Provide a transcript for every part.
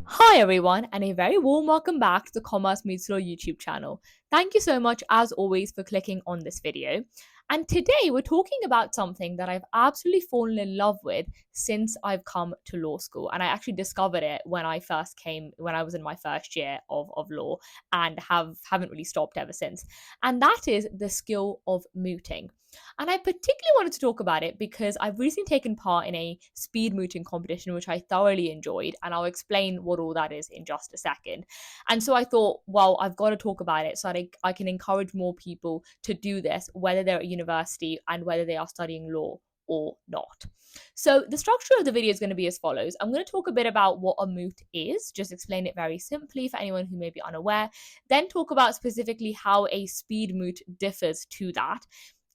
Hi everyone, and a very warm welcome back to the Commerce Meets Law YouTube channel. Thank you so much, as always, for clicking on this video. And today we're talking about something that I've absolutely fallen in love with since I've come to law school. And I actually discovered it when I was in my first year of law, and haven't really stopped ever since. And that is the skill of mooting. And I particularly wanted to talk about it because I've recently taken part in a speed mooting competition, which I thoroughly enjoyed. And I'll explain what all that is in just a second. And so I thought, well, I've got to talk about it so that I can encourage more people to do this, whether they're at university and whether they are studying law or not. So the structure of the video is going to be as follows. I'm going to talk a bit about what a moot is, just explain it very simply for anyone who may be unaware, then talk about specifically how a speed moot differs to that,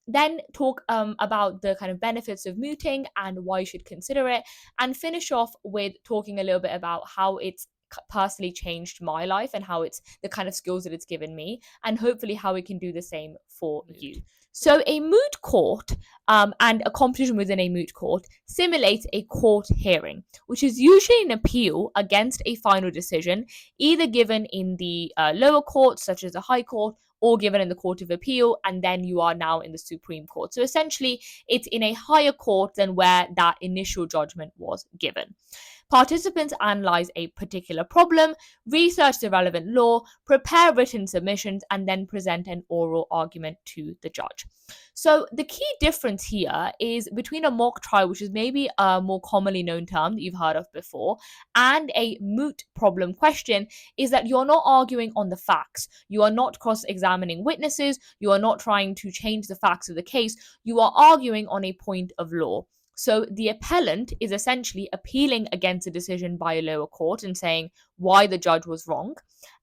then talk about the kind of benefits of mooting and why you should consider it, and finish off with talking a little bit about how it's personally changed my life and how it's the kind of skills that it's given me, and hopefully how we can do the same for you. So a moot court and a competition within a moot court simulates a court hearing, which is usually an appeal against a final decision, either given in the lower court, such as the High Court, or given in the Court of Appeal, and then you are now in the Supreme Court. So essentially, it's in a higher court than where that initial judgment was given. Participants analyze a particular problem, research the relevant law, prepare written submissions, and then present an oral argument to the judge. So the key difference here is between a mock trial, which is maybe a more commonly known term that you've heard of before, and a moot problem question, is that you're not arguing on the facts. You are not cross-examining witnesses. You are not trying to change the facts of the case. You are arguing on a point of law. So the appellant is essentially appealing against a decision by a lower court and saying why the judge was wrong.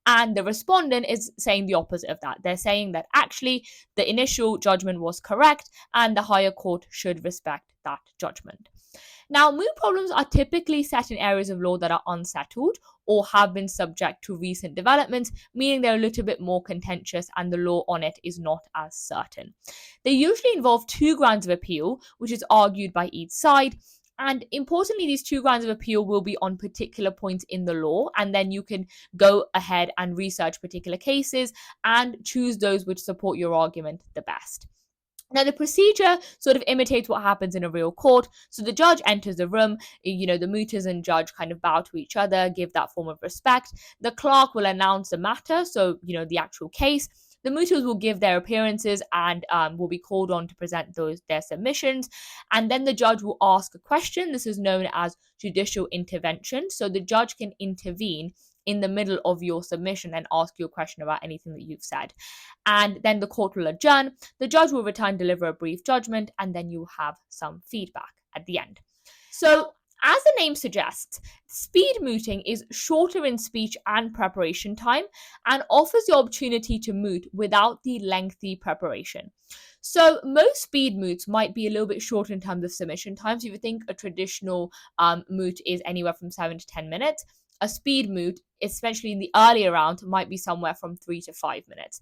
And the respondent is saying the opposite of that. They're saying that actually the initial judgment was correct and the higher court should respect that judgment. Now, moot problems are typically set in areas of law that are unsettled or have been subject to recent developments, meaning they're a little bit more contentious and the law on it is not as certain. They usually involve two grounds of appeal, which is argued by each side. And importantly, these two grounds of appeal will be on particular points in the law, and then you can go ahead and research particular cases and choose those which support your argument the best. Now, the procedure sort of imitates what happens in a real court. So the judge enters the room, the mooters and judge kind of bow to each other, give that form of respect. The clerk will announce the matter, so, the actual case. The mooters will give their appearances and will be called on to present their submissions. And then the judge will ask a question. This is known as judicial intervention. So the judge can intervene in the middle of your submission and ask you a question about anything that you've said. And then the court will adjourn, the judge will return, deliver a brief judgment, and then you have some feedback at the end. So, as the name suggests, speed mooting is shorter in speech and preparation time and offers the opportunity to moot without the lengthy preparation. So most speed moots might be a little bit shorter in terms of submission time. So if you think a traditional moot is anywhere from 7 to 10 minutes, a speed moot, especially in the earlier round, might be somewhere from 3 to 5 minutes.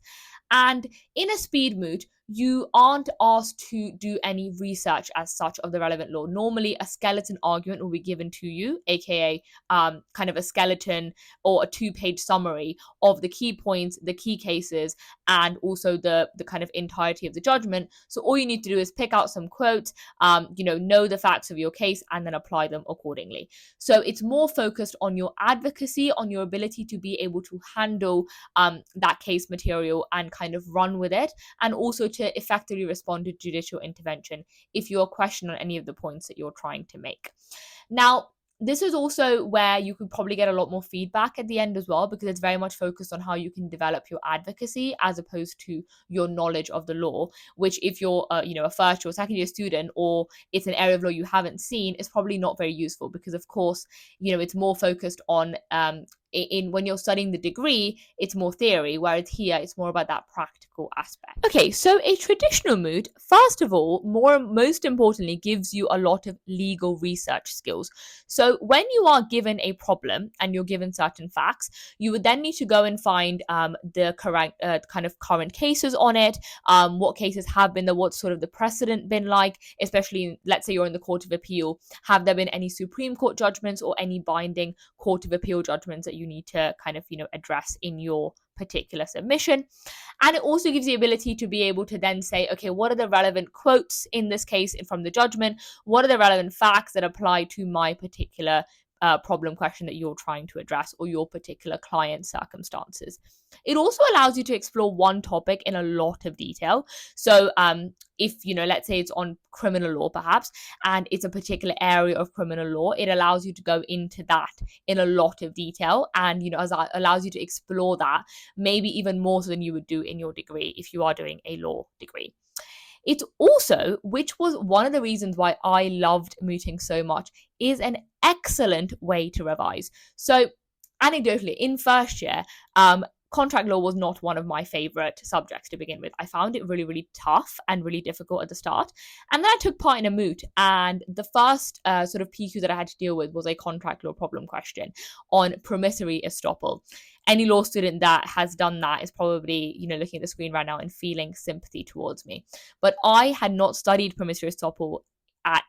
And in a speed moot, you aren't asked to do any research as such of the relevant law. Normally, a skeleton argument will be given to you, aka kind of a skeleton or a 2-page summary of the key points, the key cases, and also the kind of entirety of the judgment. So all you need to do is pick out some quotes, know the facts of your case, and then apply them accordingly. So it's more focused on your advocacy, on your ability to be able to handle that case material and kind of run with it, and also to effectively respond to judicial intervention if you're questioned on any of the points that you're trying to make. Now, this is also where you could probably get a lot more feedback at the end as well, because it's very much focused on how you can develop your advocacy as opposed to your knowledge of the law, which if you're a first or second year student, or it's an area of law you haven't seen, is probably not very useful, because of course it's more focused on in when you're studying the degree, it's more theory, whereas here it's more about that practical aspect. Okay, so a traditional moot, first of all, most importantly, gives you a lot of legal research skills. So when you are given a problem and you're given certain facts, you would then need to go and find the correct kind of current cases on it, what cases have been there, what's sort of the precedent been like, especially let's say you're in the Court of Appeal. Have there been any Supreme Court judgments or any binding Court of Appeal judgments that you need to kind of, address in your particular submission? And it also gives you the ability to be able to then say, okay, what are the relevant quotes in this case from the judgment? What are the relevant facts that apply to my particular problem question that you're trying to address or your particular client circumstances? It also allows you to explore one topic in a lot of detail. So if, let's say it's on criminal law perhaps, and it's a particular area of criminal law, it allows you to go into that in a lot of detail, and as that allows you to explore that maybe even more so than you would do in your degree if you are doing a law degree. It's also, which was one of the reasons why I loved mooting so much, is an excellent way to revise. So anecdotally, in first year, contract law was not one of my favorite subjects to begin with. I found it really, really tough and really difficult at the start. And then I took part in a moot, and the first sort of PQ that I had to deal with was a contract law problem question on promissory estoppel. Any law student that has done that is probably, looking at the screen right now and feeling sympathy towards me. But I had not studied promissory estoppel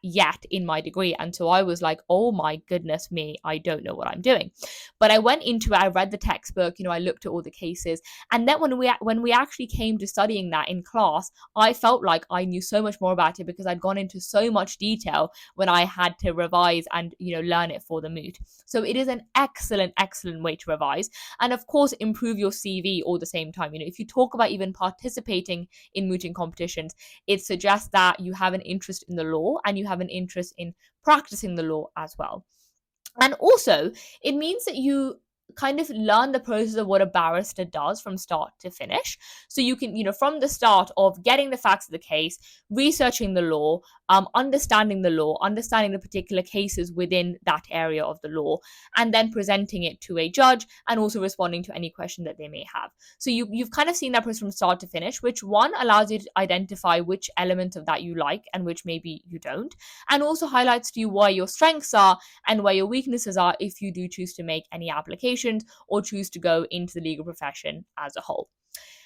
yet in my degree, and so I was like, oh my goodness me, I don't know what I'm doing. But I went into it, I read the textbook, I looked at all the cases, and then when we actually came to studying that in class, I felt like I knew so much more about it because I'd gone into so much detail when I had to revise and learn it for the moot. So it is an excellent way to revise, and of course improve your CV all the same time. If you talk about even participating in mooting competitions, it suggests that you have an interest in the law and you have an interest in practicing the law as well. And also, it means that you kind of learn the process of what a barrister does from start to finish. So you can, from the start of getting the facts of the case, researching the law, understanding the law, understanding the particular cases within that area of the law, and then presenting it to a judge and also responding to any question that they may have. So you've kind of seen that process from start to finish, which one allows you to identify which element of that you like and which maybe you don't, and also highlights to you where your strengths are and where your weaknesses are if you do choose to make any applications or choose to go into the legal profession as a whole.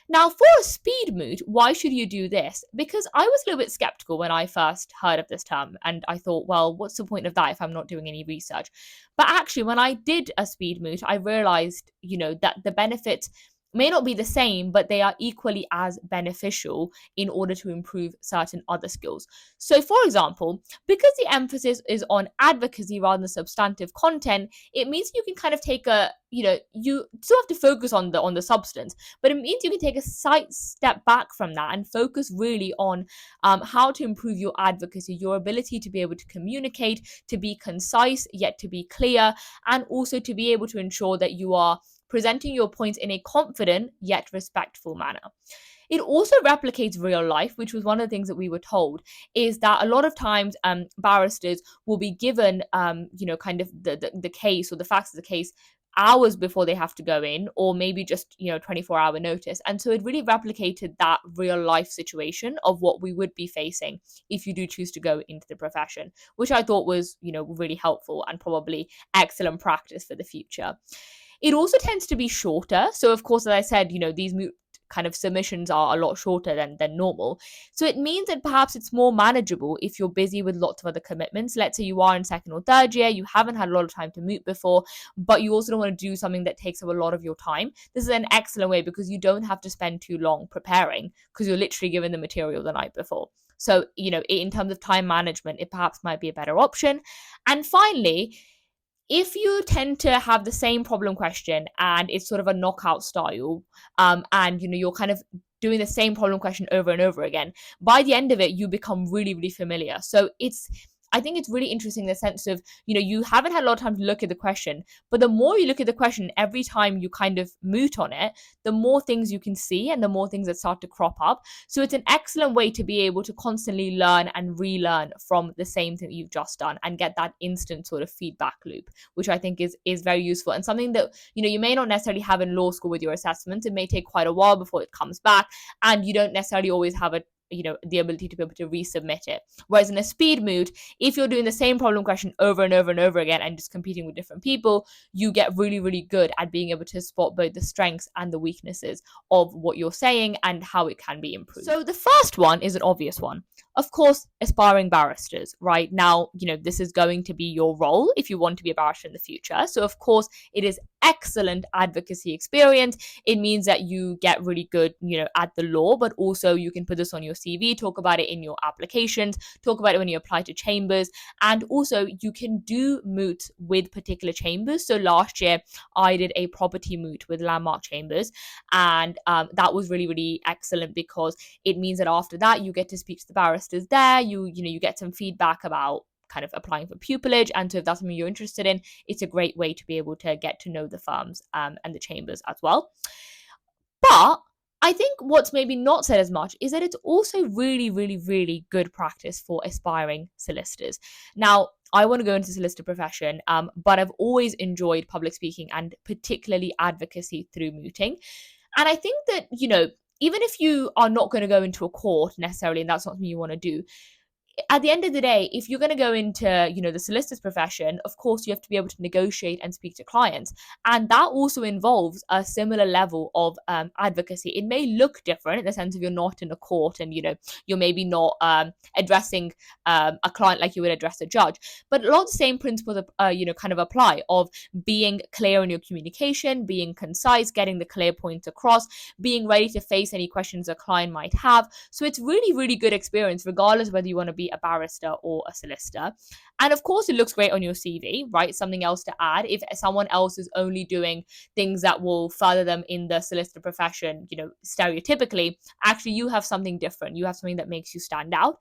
Now, for a speed moot, why should you do this? Because I was a little bit skeptical when I first heard of this term, and I thought, well, what's the point of that if I'm not doing any research? But actually, when I did a speed moot, I realized, that the benefits may not be the same, but they are equally as beneficial in order to improve certain other skills. So, for example, because the emphasis is on advocacy rather than substantive content, it means you can kind of take you still have to focus on the substance, but it means you can take a slight step back from that and focus really on how to improve your advocacy, your ability to be able to communicate, to be concise yet to be clear, and also to be able to ensure that you are presenting your points in a confident yet respectful manner. It also replicates real life, which was one of the things that we were told, is that a lot of times barristers will be given, kind of the case or the facts of the case hours before they have to go in, or maybe just 24-hour notice. And so it really replicated that real life situation of what we would be facing if you do choose to go into the profession, which I thought was really helpful and probably excellent practice for the future. It also tends to be shorter. So, of course, as I said, these kind of submissions are a lot shorter than normal. So it means that perhaps it's more manageable if you're busy with lots of other commitments. Let's say you are in second or third year, you haven't had a lot of time to moot before, but you also don't want to do something that takes up a lot of your time. This is an excellent way because you don't have to spend too long preparing because you're literally given the material the night before. So, in terms of time management, it perhaps might be a better option. And finally, if you tend to have the same problem question and it's sort of a knockout style, and you're kind of doing the same problem question over and over again, by the end of it you become really, really familiar. So I think it's really interesting in the sense of, you haven't had a lot of time to look at the question, but the more you look at the question, every time you kind of moot on it, the more things you can see and the more things that start to crop up. So it's an excellent way to be able to constantly learn and relearn from the same thing that you've just done and get that instant sort of feedback loop, which I think is very useful and something that, you may not necessarily have in law school with your assessments. It may take quite a while before it comes back, and you don't necessarily always have the ability to be able to resubmit it. Whereas in a speed moot, if you're doing the same problem question over and over and over again and just competing with different people, you get really, really good at being able to spot both the strengths and the weaknesses of what you're saying and how it can be improved. So the first one is an obvious one. Of course, aspiring barristers, right? Now, this is going to be your role if you want to be a barrister in the future. So of course, it is excellent advocacy experience. It means that you get really good, at the law, but also you can put this on your CV, talk about it in your applications, talk about it when you apply to chambers, and also you can do moots with particular chambers. So last year, I did a property moot with Landmark Chambers, and that was really, really excellent because it means that after that, you get to speak to the barristers there. You get some feedback about kind of applying for pupillage, and so if that's something you're interested in, it's a great way to be able to get to know the firms and the chambers as well. But I think what's maybe not said as much is that it's also really, really, really good practice for aspiring solicitors. Now, I want to go into the solicitor profession, but I've always enjoyed public speaking and particularly advocacy through mooting. And I think that, even if you are not going to go into a court necessarily, and that's not something you want to do, at the end of the day, if you're going to go into, the solicitor's profession, of course, you have to be able to negotiate and speak to clients. And that also involves a similar level of advocacy. It may look different in the sense of you're not in a court and, you're maybe not addressing a client like you would address a judge. But a lot of the same principles, kind of apply of being clear in your communication, being concise, getting the clear points across, being ready to face any questions a client might have. So it's really, really good experience, regardless of whether you want to be a barrister or a solicitor. And of course, it looks great on your CV, right? Something else to add. If someone else is only doing things that will further them in the solicitor profession, stereotypically, actually you have something different. You have something that makes you stand out.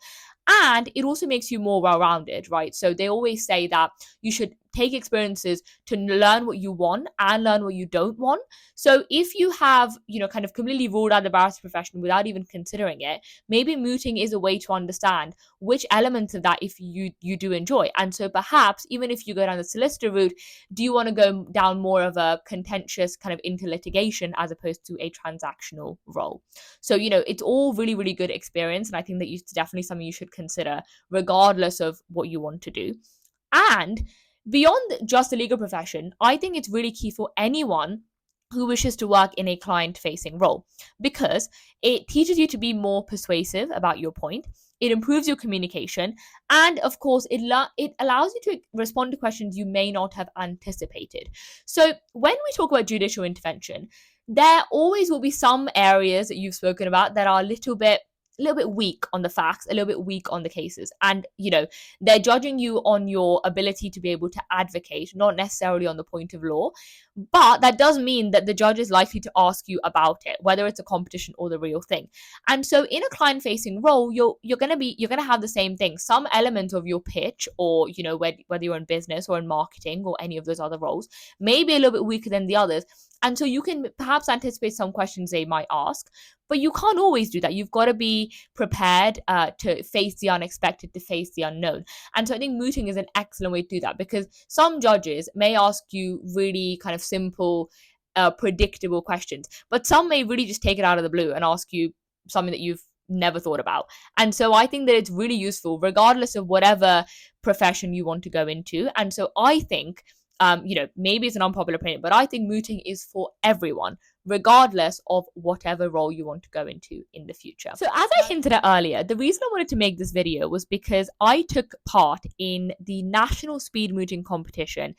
And it also makes you more well-rounded, right? So they always say that you should take experiences to learn what you want and learn what you don't want. So if you have, kind of completely ruled out the barrister profession without even considering it, maybe mooting is a way to understand which elements of that if you do enjoy. And so perhaps even if you go down the solicitor route, do you want to go down more of a contentious kind of into litigation as opposed to a transactional role? So, it's all really, really good experience. And I think that it's definitely something you should consider regardless of what you want to do. And beyond just the legal profession, I think it's really key for anyone who wishes to work in a client-facing role because it teaches you to be more persuasive about your point. It improves your communication, and of course, it allows you to respond to questions you may not have anticipated. So when we talk about judicial intervention, there always will be some areas that you've spoken about that are a little bit weak on the facts, a little bit weak on the cases. And, they're judging you on your ability to be able to advocate, not necessarily on the point of law. But that does mean that the judge is likely to ask you about it, whether it's a competition or the real thing. And so in a client-facing role, you're gonna have the same thing. Some element of your pitch, or whether you're in business or in marketing or any of those other roles, may be a little bit weaker than the others. And so you can perhaps anticipate some questions they might ask, but you can't always do that. You've got to be prepared to face the unexpected, to face the unknown. And so I think mooting is an excellent way to do that because some judges may ask you really kind of simple, predictable questions, but some may really just take it out of the blue and ask you something that you've never thought about. And so I think that it's really useful regardless of whatever profession you want to go into. And so I think maybe it's an unpopular opinion, but I think mooting is for everyone, regardless of whatever role you want to go into in the future. So as I hinted at earlier, the reason I wanted to make this video was because I took part in the National Speed Mooting Competition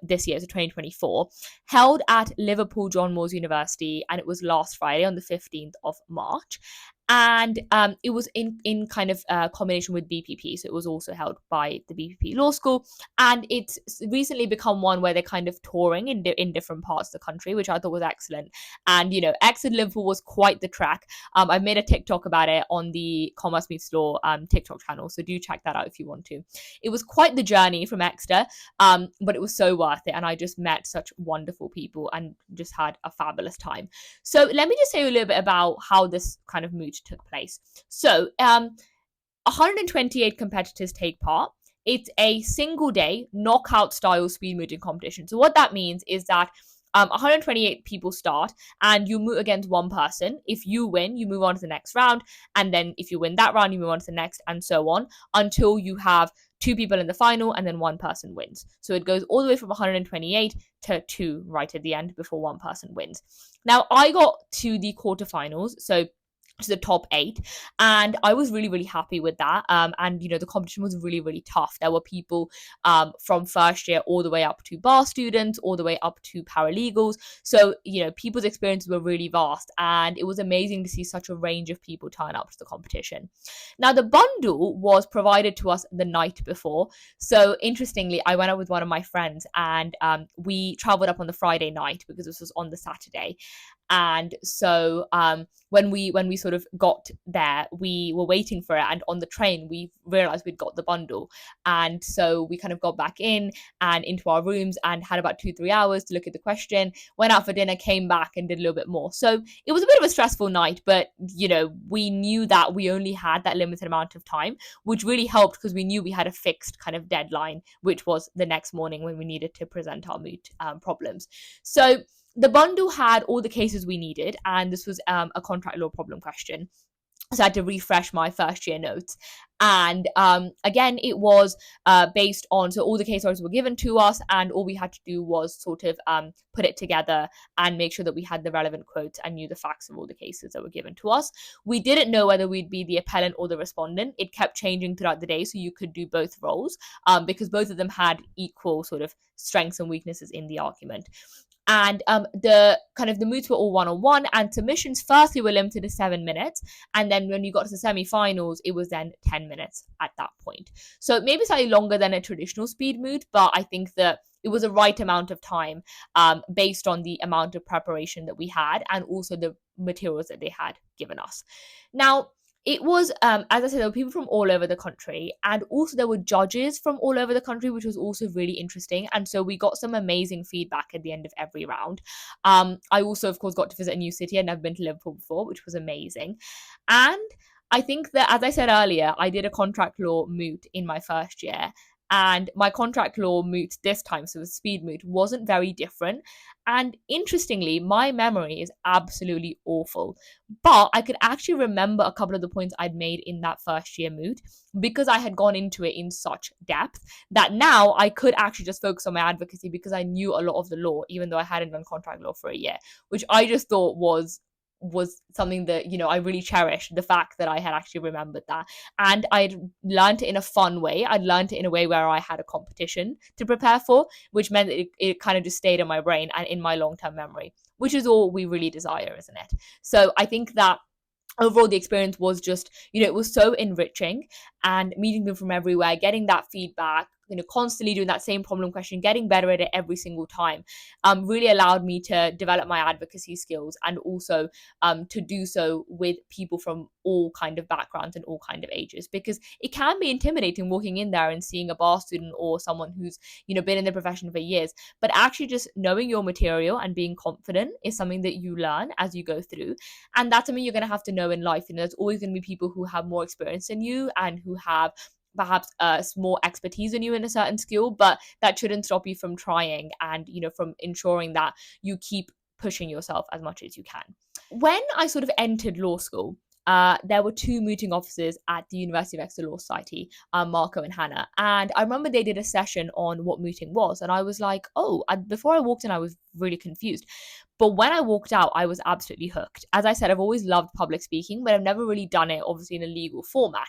this year, so 2024, held at Liverpool John Moores University, and it was last Friday on the 15th of March. And it was in kind of combination with BPP, so it was also held by the BPP Law School, and it's recently become one where they're kind of touring in different parts of the country, which I thought was excellent. And Exeter Liverpool was quite the track. I made a TikTok about it on the Commerce Meets Law TikTok channel, so do check that out if you want to. It was quite the journey from Exeter, but it was so worth it, and I just met such wonderful people and just had a fabulous time. So let me just say a little bit about how this kind of moot took place. So 128 competitors take part. It's a single day knockout style speed mooting competition. So what that means is that 128 people start and you moot against one person. If you win, you move on to the next round. And then if you win that round, you move on to the next, and so on until you have two people in the final and then one person wins. So it goes all the way from 128 to 2 right at the end before one person wins. Now, I got to the quarterfinals. So to the top 8, and I was really happy with that. And the competition was really tough. There were people from first year all the way up to bar students, all the way up to paralegals. So people's experiences were really vast, and it was amazing to see such a range of people turn up to the competition. Now, the bundle was provided to us the night before. So interestingly, I went out with one of my friends, and we traveled up on the Friday night because this was on the Saturday. And so when we sort of got there, we were waiting for it, and on the train we realized we'd got the bundle. And so we kind of got back in and into our rooms and had about 2-3 hours to look at the question, went out for dinner, came back and did a little bit more. So it was a bit of a stressful night, but we knew that we only had that limited amount of time, which really helped because we knew we had a fixed kind of deadline, which was the next morning when we needed to present our moot problems. So the bundle had all the cases we needed, and this was a contract law problem question. So I had to refresh my first year notes. And again, it was based on, so all the case stories were given to us, and all we had to do was sort of put it together and make sure that we had the relevant quotes and knew the facts of all the cases that were given to us. We didn't know whether we'd be the appellant or the respondent. It kept changing throughout the day, so you could do both roles because both of them had equal sort of strengths and weaknesses in the argument. And the moots were all one-on-one, and submissions firstly were limited to 7 minutes, and then when you got to the semi-finals it was then 10 minutes at that point. So maybe slightly longer than a traditional speed moot, but I think that it was the right amount of time based on the amount of preparation that we had and also the materials that they had given us. Now, it was, as I said, there were people from all over the country, and also there were judges from all over the country, which was also really interesting. And so we got some amazing feedback at the end of every round. I also, of course, got to visit a new city. I'd never been to Liverpool before, which was amazing. And I think that, as I said earlier, I did a contract law moot in my first year. And my contract law moot this time, so the speed moot, wasn't very different. And interestingly, my memory is absolutely awful. But I could actually remember a couple of the points I'd made in that first year moot because I had gone into it in such depth that now I could actually just focus on my advocacy because I knew a lot of the law, even though I hadn't done contract law for a year, which I just thought was something that I really cherished, the fact that I had actually remembered that, and I'd learned it in a fun way. I'd learned it in a way where I had a competition to prepare for, which meant that it kind of just stayed in my brain and in my long-term memory, which is all we really desire, isn't it? So I think that overall the experience was just it was so enriching, and meeting them from everywhere, getting that feedback, constantly doing that same problem question, getting better at it every single time, really allowed me to develop my advocacy skills, and also to do so with people from all kind of backgrounds and all kind of ages, because it can be intimidating walking in there and seeing a bar student or someone who's been in the profession for years. But actually just knowing your material and being confident is something that you learn as you go through, and that's something you're going to have to know in life. There's always going to be people who have more experience than you and who have perhaps more expertise than you in a certain skill, but that shouldn't stop you from trying and from ensuring that you keep pushing yourself as much as you can. When I sort of entered law school, there were two mooting officers at the University of Exeter Law Society, Marco and Hannah. And I remember they did a session on what mooting was. And I was like, before I walked in, I was really confused. But when I walked out, I was absolutely hooked. As I said, I've always loved public speaking, but I've never really done it, obviously, in a legal format.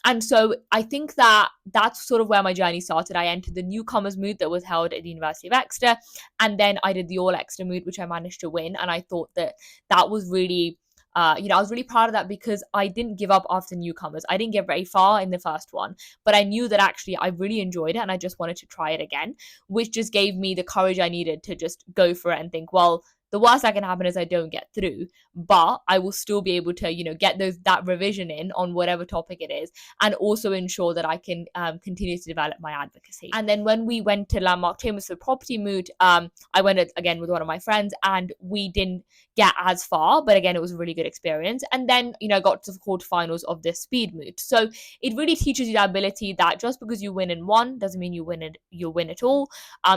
And so I think that that's sort of where my journey started. I entered the newcomers moot that was held at the University of Exeter, and then I did the all Exeter moot, which I managed to win. And I thought that that was really I was really proud of that because I didn't give up after newcomers. I didn't get very far in the first one, but I knew that actually I really enjoyed it and I just wanted to try it again, which just gave me the courage I needed to just go for it and think, well, the worst that can happen is I don't get through, but I will still be able to, get that revision in on whatever topic it is, and also ensure that I can continue to develop my advocacy. And then when we went to Landmark Chambers for property moot, I went again with one of my friends, and we didn't get as far, but again, it was a really good experience. And then, I got to the quarterfinals of this speed moot. So it really teaches you the ability that just because you win in one doesn't mean you win it all.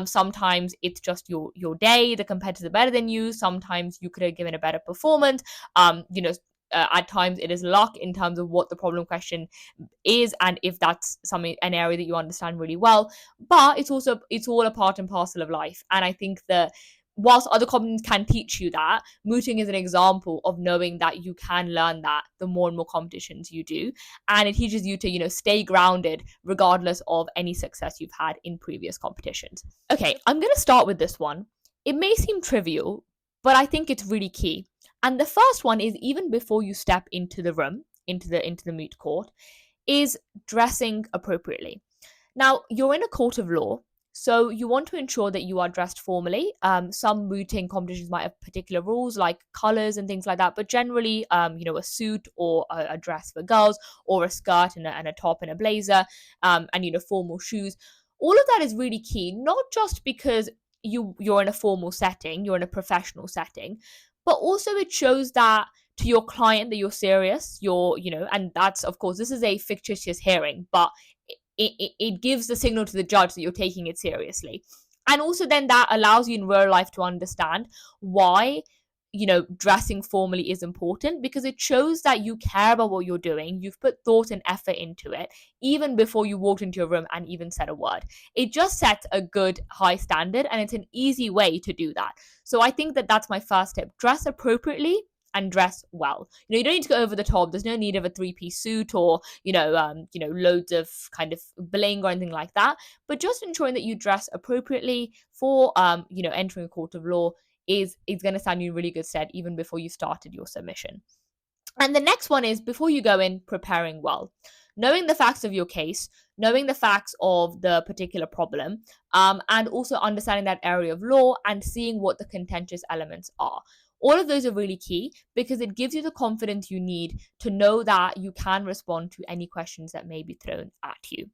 Sometimes it's just your day, the competitors are better than you. Sometimes you could have given a better performance. At times it is luck in terms of what the problem question is, and if that's an area that you understand really well. But it's all a part and parcel of life. And I think that whilst other companies can teach you that, mooting is an example of knowing that you can learn that the more and more competitions you do, and it teaches you to stay grounded regardless of any success you've had in previous competitions. Okay, I'm going to start with this one. It may seem trivial, but I think it's really key. And the first one is, even before you step into the room, into the moot court, is dressing appropriately. Now, you're in a court of law, so you want to ensure that you are dressed formally. Some mooting competitions might have particular rules like colors and things like that, but generally, a suit or a dress for girls, or a skirt and a top and a blazer, and formal shoes. All of that is really key, not just because you're in a formal setting, you're in a professional setting, but also it shows that to your client that you're serious, and that's, of course, this is a fictitious hearing, but it gives the signal to the judge that you're taking it seriously. And also then that allows you in real life to understand why dressing formally is important, because it shows that you care about what you're doing. You've put thought and effort into it even before you walked into your room and even said a word. It just sets a good high standard, and it's an easy way to do that. So I think that that's my first tip: dress appropriately and dress well. You don't need to go over the top. There's no need of a three-piece suit or loads of kind of bling or anything like that. But just ensuring that you dress appropriately for entering a court of law is going to stand you in really good stead even before you started your submission. And the next one is, before you go in, preparing well. Knowing the facts of your case, knowing the facts of the particular problem, and also understanding that area of law and seeing what the contentious elements are. All of those are really key because it gives you the confidence you need to know that you can respond to any questions that may be thrown at you.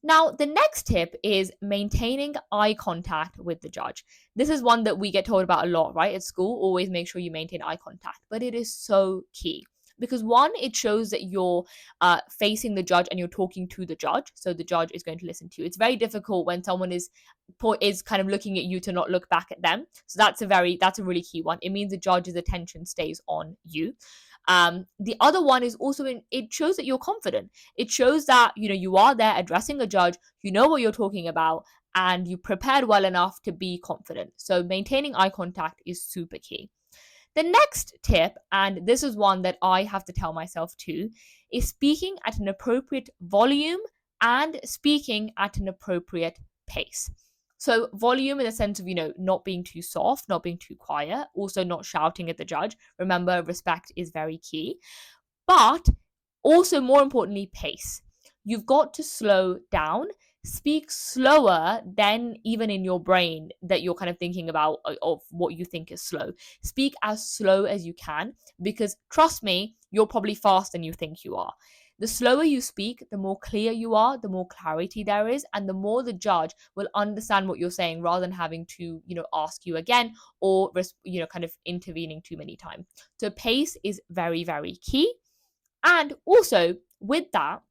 Now, the next tip is maintaining eye contact with the judge. This is one that we get told about a lot, right? At school, always make sure you maintain eye contact, but it is so key. Because one, it shows that you're facing the judge and you're talking to the judge, so the judge is going to listen to you. It's very difficult when someone is kind of looking at you to not look back at them. So that's a really key one. It means the judge's attention stays on you. The other one is also it shows that you're confident. It shows that you are there addressing a judge, you know what you're talking about, and you prepared well enough to be confident. So maintaining eye contact is super key. The next tip, and this is one that I have to tell myself too, is speaking at an appropriate volume and speaking at an appropriate pace. So volume in the sense of, not being too soft, not being too quiet, also not shouting at the judge. Remember, respect is very key. But also, more importantly, pace. You've got to slow down. Speak slower than even in your brain that you're kind of thinking about of what you think is slow. Speak as slow as you can, because trust me, you're probably faster than you think you are. The slower you speak, the more clear you are, the more clarity there is, and the more the judge will understand what you're saying rather than having to, ask you again or, kind of intervening too many times. So pace is very, very key. And also with that,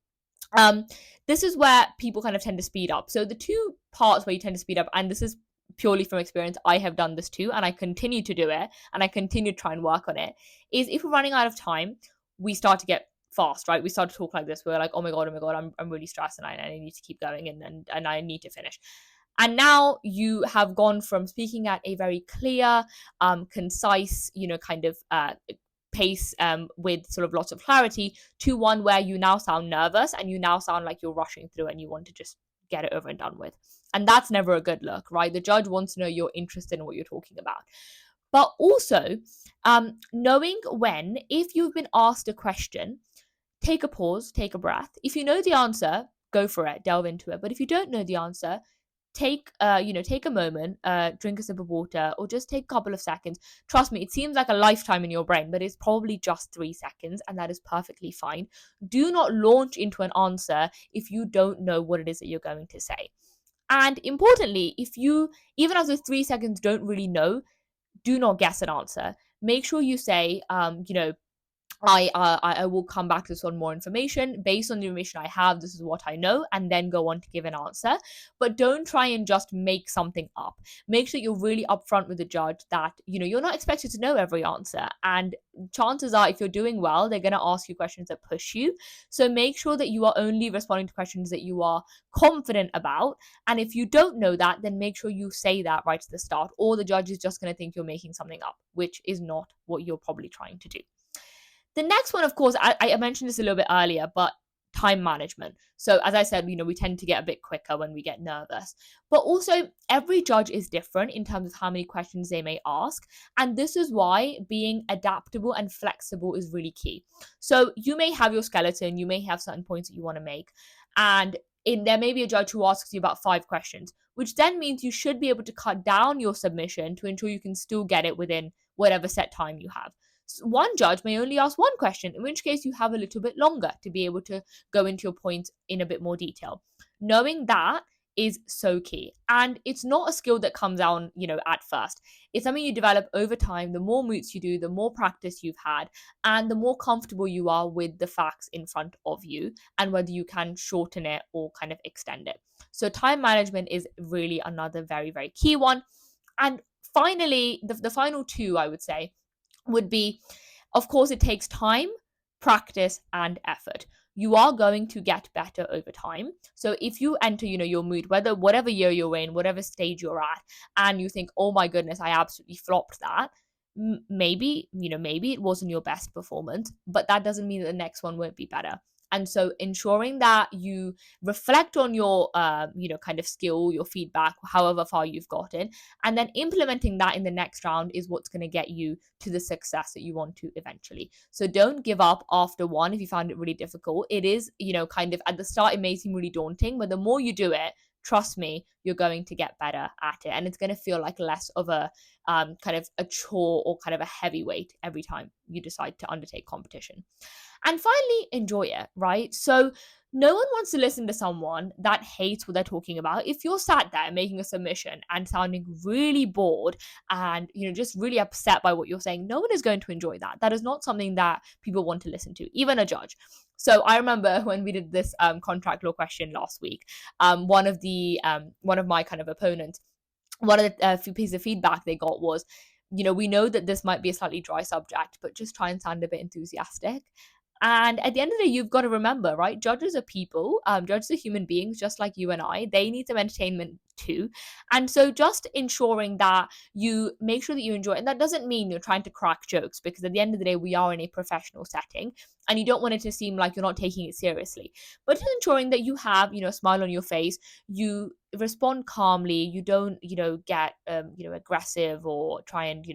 this is where people kind of tend to speed up. So the two parts where you tend to speed up, and this is purely from experience, I have done this too, and I continue to do it, and I continue to try and work on it, is if we're running out of time, we start to get fast, right? We start to talk like this. We're like, oh my god, I'm really stressed, and I need to keep going, and I need to finish. And now you have gone from speaking at a very clear, concise, kind of pace with sort of lots of clarity, to one where you now sound nervous and you now sound like you're rushing through and you want to just get it over and done with. And that's never a good look, right? The judge wants to know you're interested in what you're talking about. But also, knowing when, if you've been asked a question, take a pause, take a breath. If you know the answer, go for it, delve into it. But if you don't know the answer, take a moment, drink a sip of water, or just take a couple of seconds. Trust me, it seems like a lifetime in your brain, but it's probably just 3 seconds, and that is perfectly fine. Do not launch into an answer if you don't know what it is that you're going to say. And importantly, if you, even after 3 seconds, don't really know, do not guess an answer. Make sure you say, I will come back to this on more information. Based on the information I have, this is what I know, and then go on to give an answer. But don't try and just make something up. Make sure you're really upfront with the judge that, you're not expected to know every answer. And chances are, if you're doing well, they're going to ask you questions that push you. So make sure that you are only responding to questions that you are confident about. And if you don't know that, then make sure you say that right at the start, or the judge is just going to think you're making something up, which is not what you're probably trying to do. The next one, of course, I mentioned this a little bit earlier, but time management. So, as I said, we tend to get a bit quicker when we get nervous. But also, every judge is different in terms of how many questions they may ask. And this is why being adaptable and flexible is really key. So, you may have your skeleton, you may have certain points that you want to make. And there may be a judge who asks you about 5 questions, which then means you should be able to cut down your submission to ensure you can still get it within whatever set time you have. One judge may only ask 1 question, in which case you have a little bit longer to be able to go into your points in a bit more detail. Knowing that is so key. And it's not a skill that comes out, at first. It's something you develop over time. The more moots you do, the more practice you've had, and the more comfortable you are with the facts in front of you and whether you can shorten it or kind of extend it. So time management is really another very, very key one. And finally, the final two, I would say, would be, of course, it takes time, practice, and effort. You are going to get better over time. So if you enter, your mood, whatever year you're in, whatever stage you're at, and you think, oh my goodness, I absolutely flopped that. Maybe it wasn't your best performance, but that doesn't mean that the next one won't be better. And so ensuring that you reflect on your, kind of skill, your feedback, however far you've gotten, and then implementing that in the next round is what's going to get you to the success that you want to eventually. So don't give up after one if you found it really difficult. It is, kind of at the start, it may seem really daunting, but the more you do it, trust me, you're going to get better at it. And it's going to feel like less of a kind of a chore or kind of a heavyweight every time you decide to undertake competition. And finally, enjoy it, right? So no one wants to listen to someone that hates what they're talking about. If you're sat there making a submission and sounding really bored and, just really upset by what you're saying, no one is going to enjoy that. That is not something that people want to listen to, even a judge. So I remember when we did this contract law question last week, one of my kind of opponents, one of the few pieces of feedback they got was, we know that this might be a slightly dry subject, but just try and sound a bit enthusiastic. And at the end of the day, you've got to remember, right? Judges are people, judges are human beings, just like you and I. They need some entertainment too. And so just ensuring that you make sure that you enjoy it. And that doesn't mean you're trying to crack jokes, because at the end of the day, we are in a professional setting and you don't want it to seem like you're not taking it seriously. But just ensuring that you have, a smile on your face, you respond calmly, you don't, get, aggressive or try and,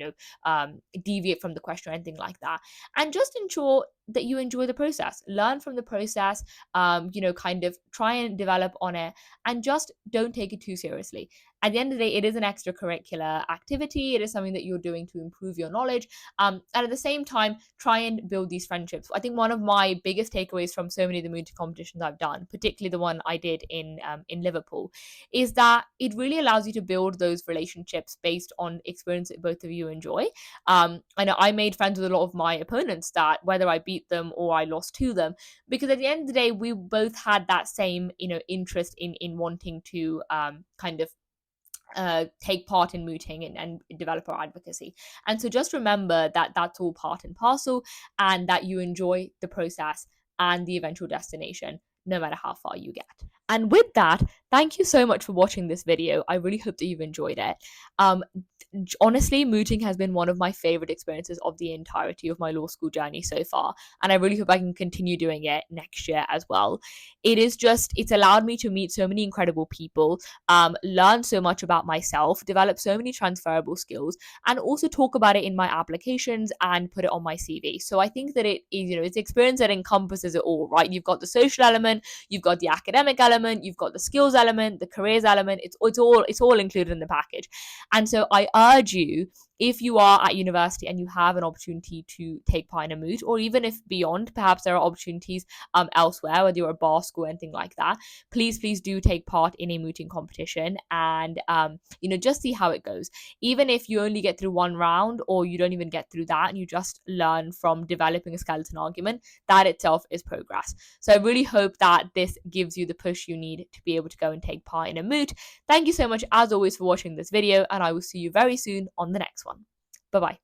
deviate from the question or anything like that. And just ensure that you enjoy the process, learn from the process, kind of try and develop on it, and just don't take it too seriously. At the end of the day, it is an extracurricular activity. It is something that you're doing to improve your knowledge. And at the same time, try and build these friendships. I think one of my biggest takeaways from so many of the mooting competitions I've done, particularly the one I did in Liverpool, is that it really allows you to build those relationships based on experience that both of you enjoy. I know I made friends with a lot of my opponents, that whether I beat them or I lost to them, because at the end of the day, we both had that same, interest in wanting to kind of take part in mooting and develop our advocacy. And so just remember that that's all part and parcel, and that you enjoy the process and the eventual destination, no matter how far you get. And with that, thank you so much for watching this video. I really hope that you've enjoyed it. Um, Honestly, mooting has been one of my favorite experiences of the entirety of my law school journey so far, and I really hope I can continue doing it next year as well. It's allowed me to meet so many incredible people, learn so much about myself, develop so many transferable skills, and also talk about it in my applications and put it on my CV. So I think that it is, it's experience that encompasses it all, right? You've got the social element, you've got the academic element, you've got the skills element, the careers element. It's all included in the package. And so I urge you, if you are at university and you have an opportunity to take part in a moot, or even if beyond, perhaps there are opportunities elsewhere, whether you're a bar school or anything like that, please do take part in a mooting competition and just see how it goes. Even if you only get through one round or you don't even get through that and you just learn from developing a skeleton argument, that itself is progress. So I really hope that this gives you the push you need to be able to go and take part in a moot. Thank you so much, as always, for watching this video, and I will see you very soon on the next one. Bye bye.